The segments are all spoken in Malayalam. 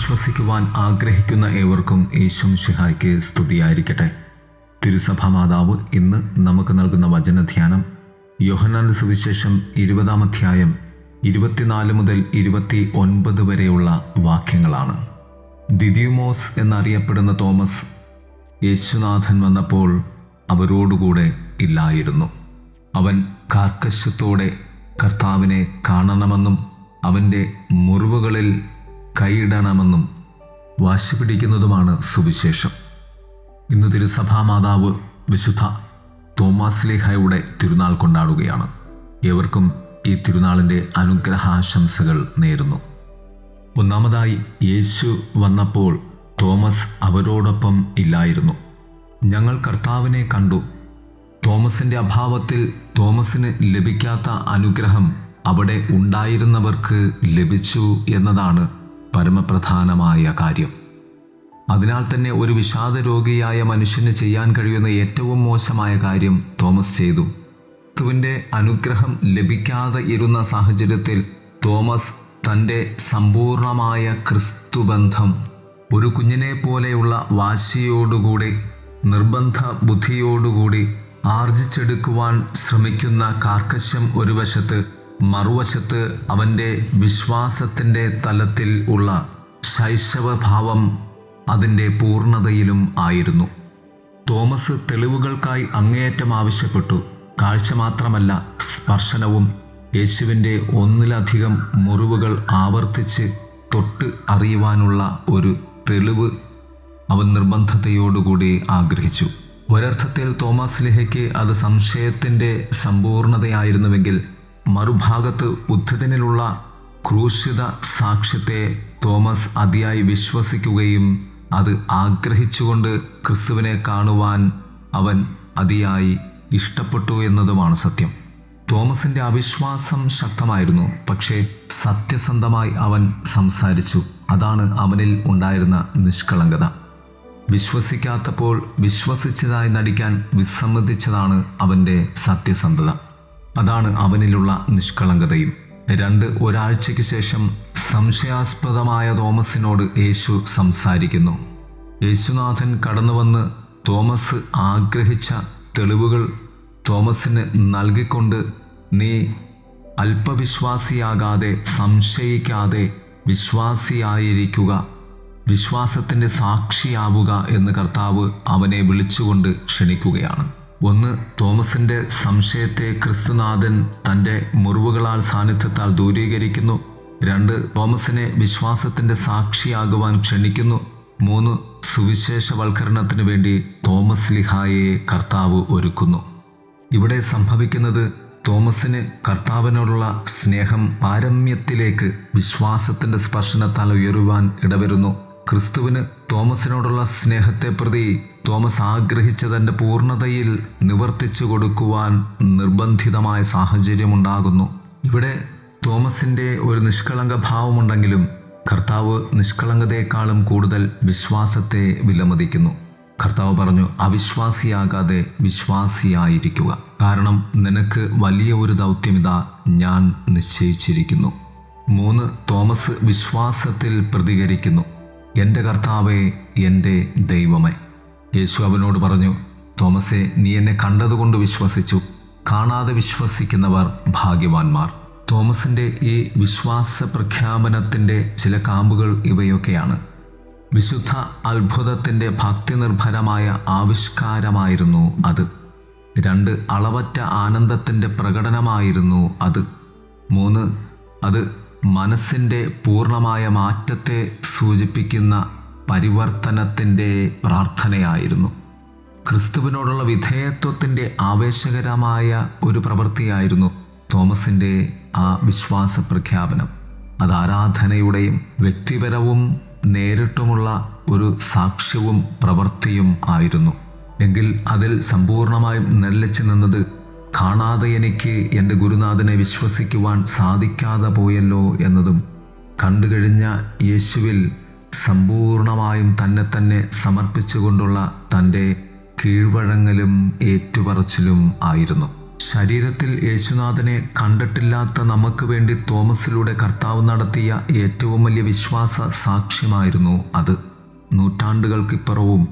വിശ്വസിക്കുവാൻ ആഗ്രഹിക്കുന്ന ഏവർക്കും യേശുമിശിഹായ്ക്ക് സ്തുതിയായിരിക്കട്ടെ. തിരുസഭാ മാതാവ് ഇന്ന് നമുക്ക് നൽകുന്ന വചനധ്യാനം യോഹന്നാന്റെ സുവിശേഷം 20-ാം അധ്യായം 24 മുതൽ 29 വരെയുള്ള വാക്യങ്ങളാണ്. ദിദിമോസ് എന്നറിയപ്പെടുന്ന തോമസ് യേശുനാഥൻ വന്നപ്പോൾ അവരോടുകൂടെ ഇല്ലായിരുന്നു. അവൻ കാർക്കശ്യത്തോടെ കർത്താവിനെ കാണണമെന്നും അവൻ്റെ മുറിവുകളിൽ കൈയിടണമെന്നും വാശി പിടിക്കുന്നതുമാണ് സുവിശേഷം. ഇന്ന് തിരുസഭാ മാതാവ് വിശുദ്ധ തോമാശ്ലീഹായുടെ തിരുനാൾ കൊണ്ടാടുകയാണ്. ഏവർക്കും ഈ തിരുനാളിൻ്റെ അനുഗ്രഹാശംസകൾ നേരുന്നു. ഒന്നാമതായി, യേശു വന്നപ്പോൾ തോമസ് അവരോടൊപ്പം ഇല്ലായിരുന്നു. ഞങ്ങൾ കർത്താവിനെ കണ്ടു. തോമസിൻ്റെ അഭാവത്തിൽ തോമസിന് ലഭിക്കാത്ത അനുഗ്രഹം അവിടെ ഉണ്ടായിരുന്നവർക്ക് ലഭിച്ചു എന്നതാണ് പരമപ്രധാനമായ കാര്യം. അതിനാൽ തന്നെ ഒരു വിഷാദ രോഗിയായ മനുഷ്യന് ചെയ്യാൻ കഴിയുന്ന ഏറ്റവും മോശമായ കാര്യം തോമസ് ചെയ്തു. ക്രിസ്തുവിൻ്റെ അനുഗ്രഹം ലഭിക്കാതെ ഇരുന്ന സാഹചര്യത്തിൽ തോമസ് തൻ്റെ സമ്പൂർണമായ ക്രിസ്തുബന്ധം ഒരു കുഞ്ഞിനെ പോലെയുള്ള വാശിയോടുകൂടി നിർബന്ധ ബുദ്ധിയോടുകൂടി ആർജിച്ചെടുക്കുവാൻ ശ്രമിക്കുന്ന കാർക്കശ്യം ഒരു വശത്ത്, മറുവശത്ത് അവൻ്റെ വിശ്വാസത്തിൻ്റെ തലത്തിൽ ഉള്ള ശൈശവഭാവം അതിൻ്റെ പൂർണ്ണതയിലും ആയിരുന്നു. തോമസ് തെളിവുകൾക്കായി അങ്ങേയറ്റം ആവശ്യപ്പെട്ടു. കാഴ്ച മാത്രമല്ല, സ്പർശനവും. യേശുവിൻ്റെ ഒന്നിലധികം മുറിവുകൾ ആവർത്തിച്ച് തൊട്ട് അറിയുവാനുള്ള ഒരു തെളിവ് അവൻ നിർബന്ധതയോടുകൂടി ആഗ്രഹിച്ചു. ഒരർത്ഥത്തിൽ തോമാശ്ലീഹയ്ക്ക് അത് സംശയത്തിൻ്റെ സമ്പൂർണതയായിരുന്നുവെങ്കിൽ, മറുഭാഗത്ത് ഉദ്ധിതനിലുള്ള ക്രൂശിത സാക്ഷ്യത്തെ തോമസ് അതിയായി വിശ്വസിക്കുകയും അത് ആഗ്രഹിച്ചുകൊണ്ട് ക്രിസ്തുവിനെ കാണുവാൻ അവൻ അതിയായി ഇഷ്ടപ്പെട്ടു എന്നതുമാണ് സത്യം. തോമസിൻ്റെ അവിശ്വാസം ശക്തമായിരുന്നു, പക്ഷേ സത്യസന്ധമായി അവൻ സംസാരിച്ചു. അതാണ് അവനിൽ ഉണ്ടായിരുന്ന നിഷ്കളങ്കത. വിശ്വസിക്കാത്തപ്പോൾ വിശ്വസിച്ചതായി നടിക്കാൻ വിസമ്മതിച്ചതാണ് അവൻ്റെ സത്യസന്ധത. അതാണ് അവനിലുള്ള നിഷ്കളങ്കതയും. ഒരാഴ്ചയ്ക്ക് ശേഷം സംശയാസ്പദമായ തോമസിനോട് യേശു സംസാരിക്കുന്നു. യേശുനാഥൻ കടന്നുവന്ന് തോമസ് ആഗ്രഹിച്ച തെളിവുകൾ തോമസിന് നൽകിക്കൊണ്ട്, നീ അല്പവിശ്വാസിയാകാതെ സംശയിക്കാതെ വിശ്വാസിയായിരിക്കുക, വിശ്വാസത്തിൻ്റെ സാക്ഷിയാവുക എന്ന് കർത്താവ് അവനെ വിളിച്ചുകൊണ്ട് ക്ഷണിക്കുകയാണ്. ഒന്ന്, തോമസിൻ്റെ സംശയത്തെ ക്രിസ്തുനാഥൻ തൻ്റെ മുറിവുകളാൽ സാന്നിധ്യത്താൽ ദൂരീകരിക്കുന്നു. 2, തോമസിനെ വിശ്വാസത്തിൻ്റെ സാക്ഷിയാകുവാൻ ക്ഷണിക്കുന്നു. 3, സുവിശേഷവൽക്കരണത്തിനു വേണ്ടി തോമാശ്ലീഹായെ കർത്താവ് ഒരുക്കുന്നു. ഇവിടെ സംഭവിക്കുന്നത്, തോമസിന് കർത്താവിനോടുള്ള സ്നേഹം പാരമ്യത്തിലേക്ക് വിശ്വാസത്തിൻ്റെ സ്പർശനത്താൽ ഉയരുവാൻ ഇടവരുന്നു. ക്രിസ്തുവിന് തോമസിനോടുള്ള സ്നേഹത്തെ പ്രതി തോമസ് ആഗ്രഹിച്ച തൻ്റെ പൂർണ്ണതയിൽ നിവർത്തിച്ചു കൊടുക്കുവാൻ നിർബന്ധിതമായ സാഹചര്യമുണ്ടാകുന്നു. ഇവിടെ തോമസിൻ്റെ ഒരു നിഷ്കളങ്ക ഭാവമുണ്ടെങ്കിലും കർത്താവ് നിഷ്കളങ്കതയെക്കാളും കൂടുതൽ വിശ്വാസത്തെ വിലമതിക്കുന്നു. കർത്താവ് പറഞ്ഞു, അവിശ്വാസിയാകാതെ വിശ്വാസിയായിരിക്കുക, കാരണം നിനക്ക് വലിയ ഒരു ദൗത്യമിതാ ഞാൻ നിശ്ചയിച്ചിരിക്കുന്നു. 3, തോമസ് വിശ്വാസത്തിൽ പ്രതികരിക്കുന്നു. എൻ്റെ കർത്താവേ, എൻ്റെ ദൈവമേ. യേശു അവനോട് പറഞ്ഞു, തോമസേ, നീ എന്നെ കണ്ടതുകൊണ്ട് വിശ്വസിച്ചു. കാണാതെ വിശ്വസിക്കുന്നവർ ഭാഗ്യവാന്മാർ. തോമസിൻ്റെ ഈ വിശ്വാസ പ്രഖ്യാപനത്തിൻ്റെ ചില കാമ്പുകൾ ഇവയൊക്കെയാണ്. വിശുദ്ധ അത്ഭുതത്തിൻ്റെ ഭക്തിനിർഭരമായ ആവിഷ്കാരമായിരുന്നു അത്. 2, അളവറ്റ ആനന്ദത്തിൻ്റെ പ്രകടനമായിരുന്നു അത്. 3, അത് മനസ്സിൻ്റെ പൂർണ്ണമായ മാറ്റത്തെ സൂചിപ്പിക്കുന്ന പരിവർത്തനത്തിൻ്റെ പ്രാർത്ഥനയായിരുന്നു. ക്രിസ്തുവിനോടുള്ള വിധേയത്വത്തിൻ്റെ ആവേശകരമായ ഒരു പ്രവൃത്തിയായിരുന്നു തോമസിൻ്റെ ആ വിശ്വാസ പ്രഖ്യാപനം. അത് ആരാധനയുടെയും വ്യക്തിപരവും നേരിട്ടുമുള്ള ഒരു സാക്ഷ്യവും പ്രവൃത്തിയും ആയിരുന്നു. എങ്കിൽ അതിൽ സമ്പൂർണമായും നിലച്ചു നിന്നത്, കാണാതെ എനിക്ക് എൻ്റെ ഗുരുനാഥനെ വിശ്വസിക്കുവാൻ സാധിക്കാതെ പോയല്ലോ എന്നതും, കണ്ടുകഴിഞ്ഞ യേശുവിൽ സമ്പൂർണമായും തന്നെ സമർപ്പിച്ചുകൊണ്ടുള്ള തൻ്റെ കീഴ്വഴങ്ങലും ഏറ്റുപറച്ചിലും ആയിരുന്നു. ശരീരത്തിൽ യേശുനാഥനെ കണ്ടിട്ടില്ലാത്ത നമുക്ക് വേണ്ടി തോമസിലൂടെ കർത്താവ് നടത്തിയ ഏറ്റവും വലിയ വിശ്വാസ സാക്ഷ്യമായിരുന്നു അത്. നൂറ്റാണ്ടുകൾക്കിപ്പുറവും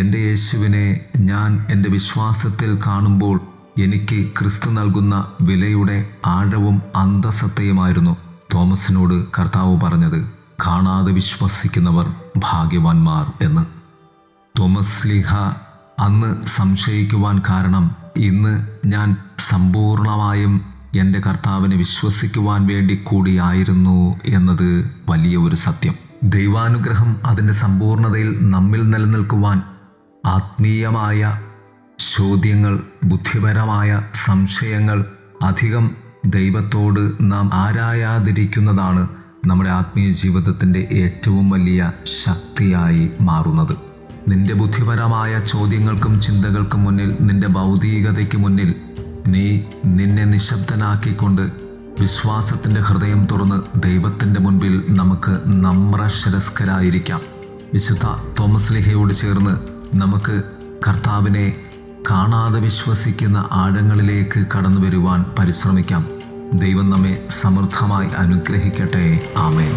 എൻ്റെ യേശുവിനെ ഞാൻ എൻ്റെ വിശ്വാസത്തിൽ കാണുമ്പോൾ എനിക്ക് ക്രിസ്തു നൽകുന്ന വിലയുടെ ആഴവും അന്തസത്തയുമായിരുന്നു തോമസിനോട് കർത്താവ് പറഞ്ഞത്. കാണാതെ വിശ്വസിക്കുന്നവർ ഭാഗ്യവാന്മാർ എന്ന്. തോമസ് ശ്ലീഹ അന്ന് സംശയിക്കുവാൻ കാരണം ഇന്ന് ഞാൻ സമ്പൂർണമായും എൻ്റെ കർത്താവിനെ വിശ്വസിക്കുവാൻ വേണ്ടി കൂടിയായിരുന്നു എന്നത് വലിയ ഒരു സത്യം. ദൈവാനുഗ്രഹം അതിൻ്റെ സമ്പൂർണതയിൽ നമ്മിൽ നിലനിൽക്കുവാൻ ആത്മീയമായ ചോദ്യങ്ങൾ, ബുദ്ധിപരമായ സംശയങ്ങൾ അധികം ദൈവത്തോട് നാം ആരായാതിരിക്കുന്നതാണ് നമ്മുടെ ആത്മീയ ജീവിതത്തിൻ്റെ ഏറ്റവും വലിയ ശക്തിയായി മാറുന്നത്. നിന്റെ ബുദ്ധിപരമായ ചോദ്യങ്ങൾക്കും ചിന്തകൾക്കും മുന്നിൽ, നിന്റെ ഭൗതികതയ്ക്ക് മുന്നിൽ നിന്നെ നിശബ്ദനാക്കിക്കൊണ്ട് വിശ്വാസത്തിൻ്റെ ഹൃദയം തുറന്ന് ദൈവത്തിൻ്റെ മുൻപിൽ നമുക്ക് നമ്രശിരസ്കരായിരിക്കാം. വിശുദ്ധ തോമസ് ശ്ലീഹയോട് ചേർന്ന് നമുക്ക് കർത്താവിനെ കാണാതെ വിശ്വസിക്കുന്ന ആഴങ്ങളിലേക്ക് കടന്നു വരുവാൻ പരിശ്രമിക്കാം. ദൈവം നമ്മെ സമൃദ്ധമായി അനുഗ്രഹിക്കട്ടെ. ആമേൻ.